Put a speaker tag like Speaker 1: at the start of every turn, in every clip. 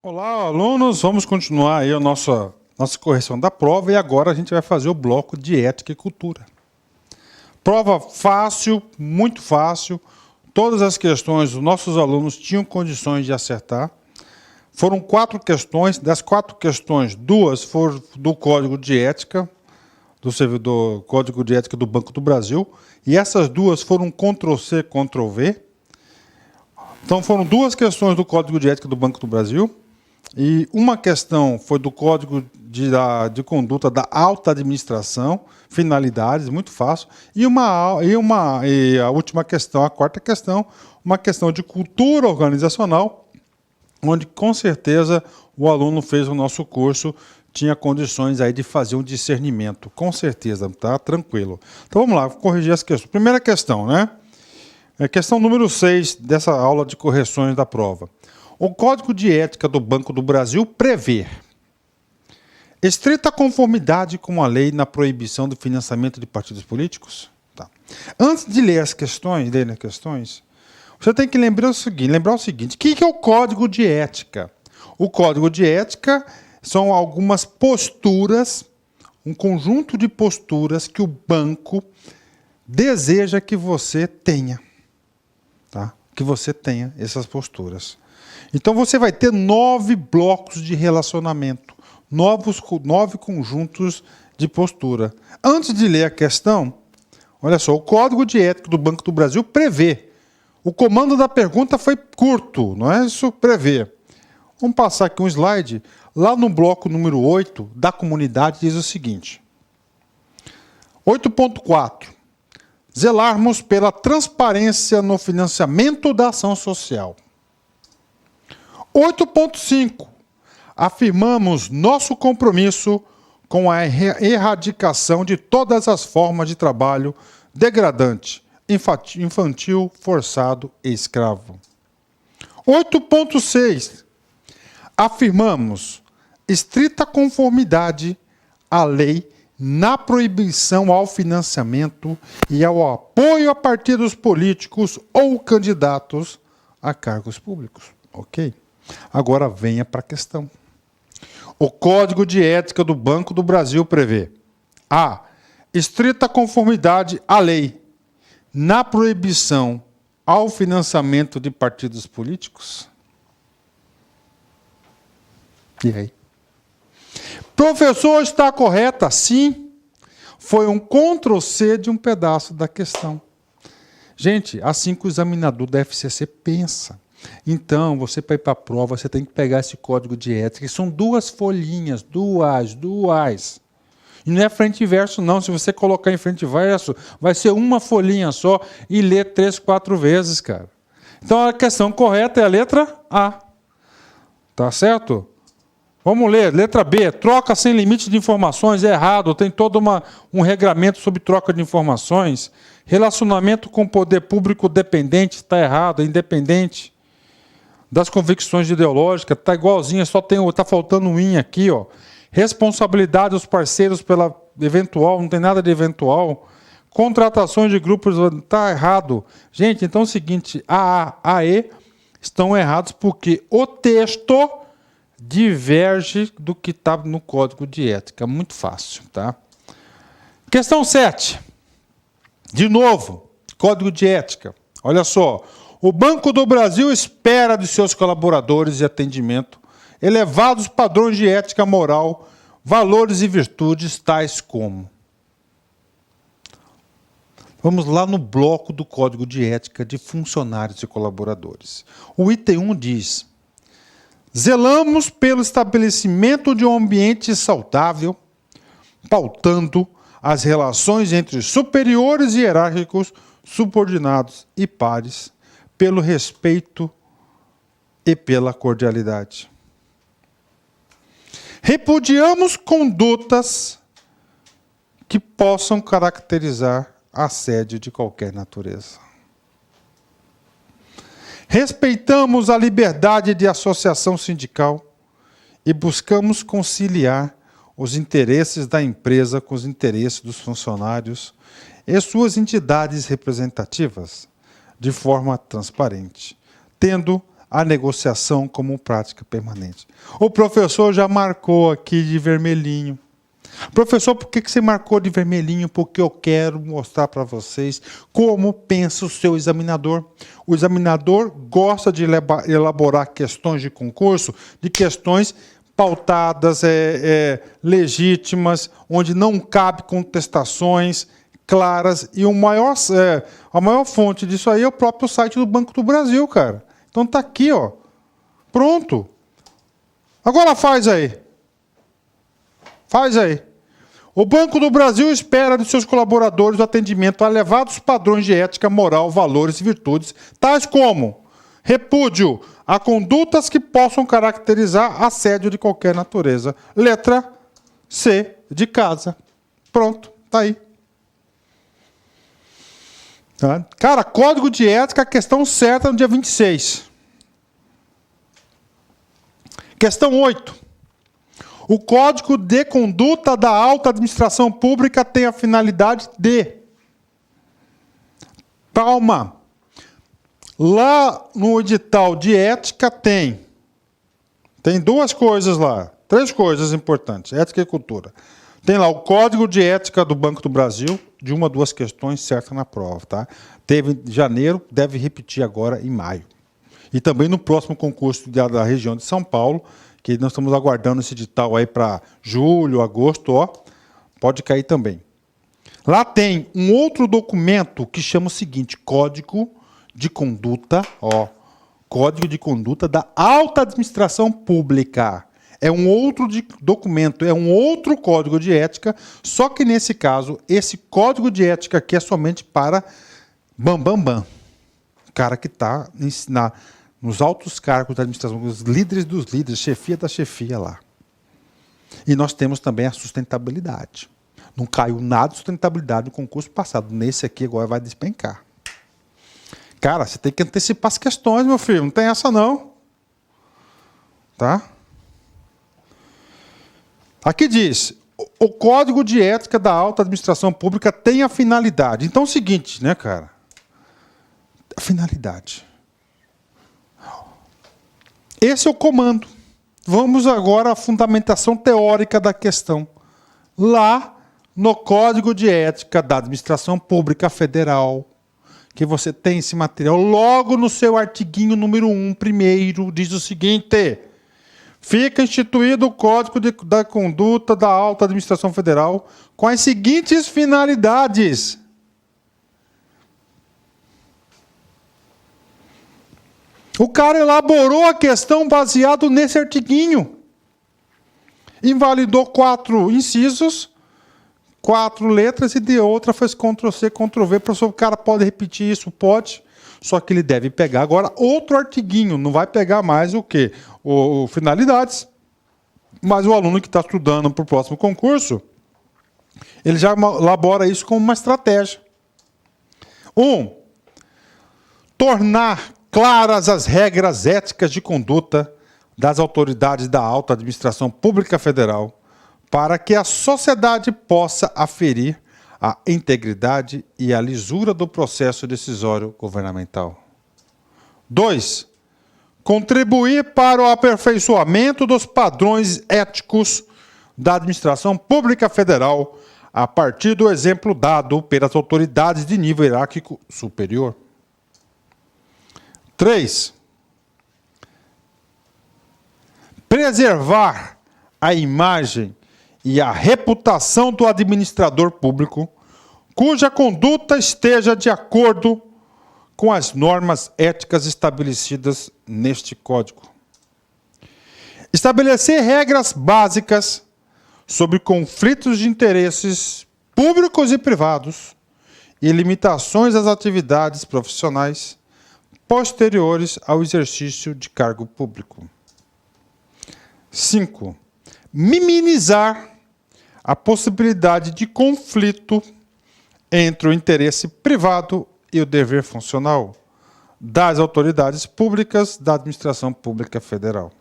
Speaker 1: Olá, alunos! Vamos continuar aí a nossa correção da prova e agora a gente vai fazer o bloco de Ética e Cultura. Prova fácil, muito fácil. Todas as questões os nossos alunos tinham condições de acertar. Foram 4 questões. Das 4 questões, 2 foram do Código de Ética, do servidor Código de Ética do Banco do Brasil. E essas 2 foram Ctrl+C, Ctrl+V. Então foram 2 questões do Código de Ética do Banco do Brasil. E uma questão foi do Código de Conduta da Alta Administração, finalidades, muito fácil. E a última questão, a 4ª questão, uma questão de cultura organizacional, onde com certeza o aluno fez o nosso curso, tinha condições aí de fazer um discernimento, com certeza, tá? Tranquilo. Então vamos lá, vou corrigir as questões. Primeira questão, né? Questão número 6 dessa aula de correções da prova. O Código de Ética do Banco do Brasil prevê estrita conformidade com a lei na proibição do financiamento de partidos políticos? Tá. Antes de ler as questões, você tem que lembrar o seguinte, o que é o Código de Ética? O Código de Ética são algumas posturas, um conjunto de posturas que o banco deseja que você tenha. Tá? Que você tenha essas posturas. Então você vai ter 9 blocos de relacionamento, 9 conjuntos de postura. Antes de ler a questão, olha só, o Código de Ética do Banco do Brasil prevê. O comando da pergunta foi curto, não é isso? Prevê. Vamos passar aqui um slide. Lá no bloco número 8 da comunidade diz o seguinte. 8.4. Zelarmos pela transparência no financiamento da ação social. 8.5. Afirmamos nosso compromisso com a erradicação de todas as formas de trabalho degradante, infantil, forçado e escravo. 8.6. Afirmamos estrita conformidade à lei na proibição ao financiamento e ao apoio a partidos políticos ou candidatos a cargos públicos. Ok? Agora venha para a questão. O Código de Ética do Banco do Brasil prevê a estrita conformidade à lei na proibição ao financiamento de partidos políticos? E aí? Professor, está correta? Sim. Foi um Ctrl+C de um pedaço da questão. Gente, assim que o examinador da FCC pensa. Então, você para ir para a prova, você tem que pegar esse código de ética, que são 2 folhinhas, duas. E não é frente e verso, não. Se você colocar em frente e verso, vai ser uma folhinha só e ler 3, 4 vezes, cara. Então, a questão correta é a letra A. Tá certo? Vamos ler. Letra B. Troca sem limite de informações. É errado. Tem todo um regramento sobre troca de informações. Relacionamento com o poder público dependente. Está errado. É independente das convicções ideológicas, está igualzinho, só está faltando um in aqui, ó. Responsabilidade dos parceiros pela eventual, não tem nada de eventual. Contratações de grupos, está errado. Gente, então é o seguinte, A, E estão errados porque o texto diverge do que está no Código de Ética. Muito fácil, tá? Questão 7. De novo, Código de Ética. Olha só. O Banco do Brasil espera de seus colaboradores de atendimento elevados padrões de ética moral, valores e virtudes tais como... Vamos lá no bloco do Código de Ética de funcionários e colaboradores. O item 1 diz: zelamos pelo estabelecimento de um ambiente saudável, pautando as relações entre superiores hierárquicos, subordinados e pares, pelo respeito e pela cordialidade. Repudiamos condutas que possam caracterizar assédio de qualquer natureza. Respeitamos a liberdade de associação sindical e buscamos conciliar os interesses da empresa com os interesses dos funcionários e suas entidades representativas, de forma transparente, tendo a negociação como prática permanente. O professor já marcou aqui de vermelhinho. Professor, por que você marcou de vermelhinho? Porque eu quero mostrar para vocês como pensa o seu examinador. O examinador gosta de elaborar questões de concurso, de questões pautadas, legítimas, onde não cabe contestações claras. E a maior fonte disso aí é o próprio site do Banco do Brasil, cara. Então tá aqui, ó. Pronto. Agora faz aí. Faz aí. O Banco do Brasil espera de seus colaboradores o atendimento a elevados padrões de ética, moral, valores e virtudes, tais como repúdio a condutas que possam caracterizar assédio de qualquer natureza. Letra C, de casa. Pronto, tá aí. Tá? Cara, Código de Ética, questão certa no dia 26. Questão 8. O Código de Conduta da Alta Administração Pública tem a finalidade de... Calma. Lá no edital de ética tem duas coisas lá. 3 coisas importantes. Ética e cultura. Tem lá o Código de Ética do Banco do Brasil, de 1 a 2 questões certas na prova. Tá? Teve em janeiro, deve repetir agora em maio. E também no próximo concurso da região de São Paulo, que nós estamos aguardando esse edital aí para julho, agosto, ó, pode cair também. Lá tem um outro documento que chama o seguinte, Código de Conduta, ó, Código de Conduta da Alta Administração Pública. É um outro documento, é um outro código de ética, só que nesse caso, esse código de ética aqui é somente para bambambam, o cara que está nos altos cargos da administração, os líderes dos líderes, chefia da chefia lá. E nós temos também a sustentabilidade. Não caiu nada de sustentabilidade no concurso passado. Nesse aqui agora vai despencar. Cara, você tem que antecipar as questões, meu filho. Não tem essa não. Tá? Aqui diz, o Código de Ética da Alta Administração Pública tem a finalidade. Então é o seguinte, né, cara? A finalidade. Esse é o comando. Vamos agora à fundamentação teórica da questão. Lá no Código de Ética da Administração Pública Federal, que você tem esse material, logo no seu artiguinho número 1, primeiro, diz o seguinte: fica instituído o Código da Conduta da Alta Administração Federal com as seguintes finalidades. O cara elaborou a questão baseado nesse artiguinho. Invalidou 4 incisos, 4 letras, e de outra fez Ctrl+C, Ctrl+V. Professor, o cara pode repetir isso? Pode. Só que ele deve pegar agora outro artiguinho. Não vai pegar mais o quê? O finalidades. Mas o aluno que está estudando para o próximo concurso, ele já elabora isso como uma estratégia. 1. Tornar claras as regras éticas de conduta das autoridades da Alta Administração Pública Federal para que a sociedade possa aferir a integridade e a lisura do processo decisório governamental. 2. Contribuir para o aperfeiçoamento dos padrões éticos da Administração Pública Federal a partir do exemplo dado pelas autoridades de nível hierárquico superior. 3. Preservar a imagem e a reputação do administrador público, cuja conduta esteja de acordo com as normas éticas estabelecidas neste Código. Estabelecer regras básicas sobre conflitos de interesses públicos e privados e limitações às atividades profissionais posteriores ao exercício de cargo público. 5. Minimizar a possibilidade de conflito entre o interesse privado e o dever funcional das autoridades públicas da Administração Pública Federal.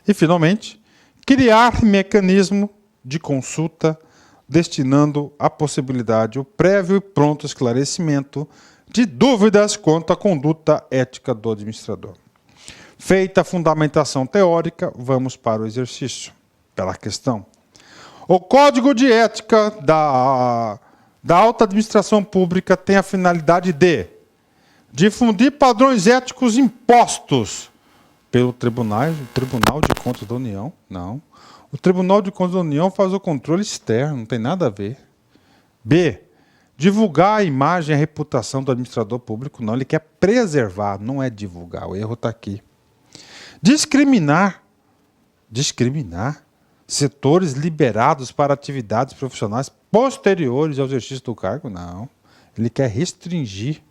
Speaker 1: E, finalmente, criar mecanismo de consulta destinando à possibilidade o prévio e pronto esclarecimento de dúvidas quanto à conduta ética do administrador. Feita a fundamentação teórica, vamos para o exercício, pela questão. O Código de Ética da Alta Administração Pública tem a finalidade de difundir padrões éticos impostos pelo Tribunal de Contas da União. Não. O Tribunal de Contas da União faz o controle externo, não tem nada a ver. B. Divulgar a imagem e a reputação do administrador público. Não, ele quer preservar, não é divulgar. O erro está aqui. Discriminar setores liberados para atividades profissionais posteriores ao exercício do cargo. Não, ele quer restringir.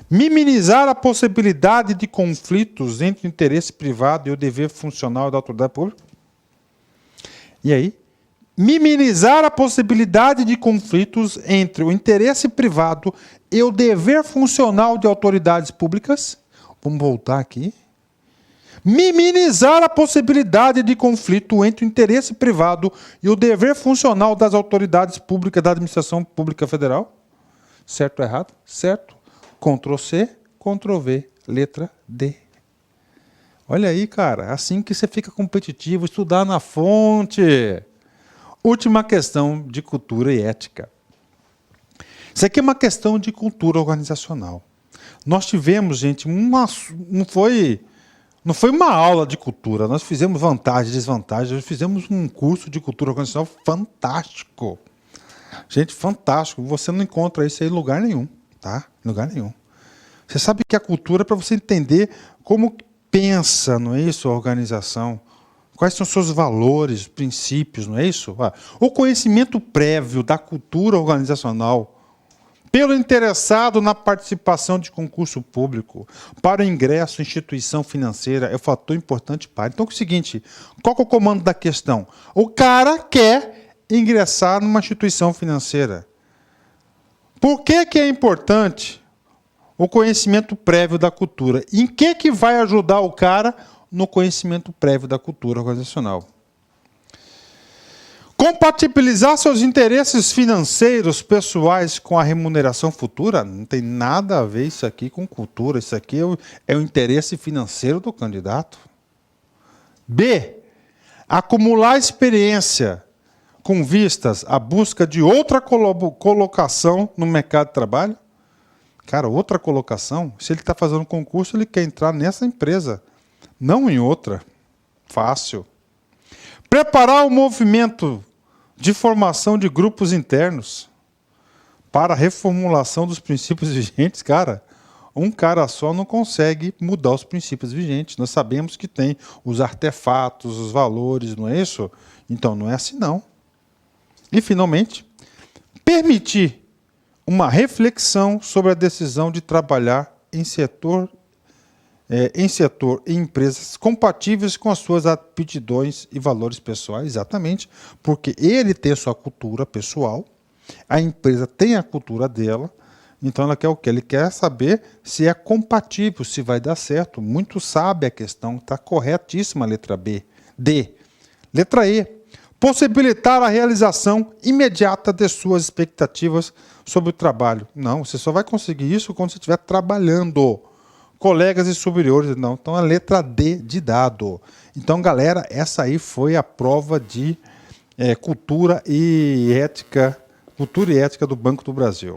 Speaker 1: Minimizar a possibilidade de conflitos entre o interesse privado e o dever funcional da autoridade pública. E aí? Minimizar a possibilidade de conflitos entre o interesse privado e o dever funcional de autoridades públicas. Vamos voltar aqui. Minimizar a possibilidade de conflito entre o interesse privado e o dever funcional das autoridades públicas da administração pública federal. Certo ou errado? Certo. Ctrl C, Ctrl V, letra D. Olha aí, cara, assim que você fica competitivo, estudar na fonte. Última questão de cultura e ética. Isso aqui é uma questão de cultura organizacional. Nós tivemos, gente, não foi uma aula de cultura, nós fizemos vantagens e desvantagens, nós fizemos um curso de cultura organizacional fantástico. Gente, fantástico. Você não encontra isso aí em lugar nenhum, tá? Em lugar nenhum. Você sabe que a cultura é para você entender como pensa, não é isso, a organização. Quais são os seus valores, princípios, não é isso? O conhecimento prévio da cultura organizacional pelo interessado na participação de concurso público para o ingresso em instituição financeira é um fator importante para. Então é o seguinte, qual que é o comando da questão? O cara quer ingressar numa instituição financeira. Por que é importante o conhecimento prévio da cultura? Em que vai ajudar o cara no conhecimento prévio da cultura organizacional? Compatibilizar seus interesses financeiros pessoais com a remuneração futura? Não tem nada a ver isso aqui com cultura. Isso aqui é o interesse financeiro do candidato. B. Acumular experiência com vistas à busca de outra colocação no mercado de trabalho. Cara, outra colocação, se ele está fazendo um concurso, ele quer entrar nessa empresa, não em outra. Fácil. Preparar o movimento de formação de grupos internos para a reformulação dos princípios vigentes. Cara, um cara só não consegue mudar os princípios vigentes. Nós sabemos que tem os artefatos, os valores, não é isso? Então, não é assim, não. E, finalmente, permitir uma reflexão sobre a decisão de trabalhar em setor e empresas compatíveis com as suas aptidões e valores pessoais, exatamente, porque ele tem a sua cultura pessoal, a empresa tem a cultura dela, então ela quer o quê? Ele quer saber se é compatível, se vai dar certo. Muito sabe a questão, está corretíssima a letra B. D. Letra E. Possibilitar a realização imediata de suas expectativas sobre o trabalho. Não, você só vai conseguir isso quando você estiver trabalhando. Colegas e superiores, não. Então, a letra D de dado. Então, galera, essa aí foi a prova de cultura e ética do Banco do Brasil.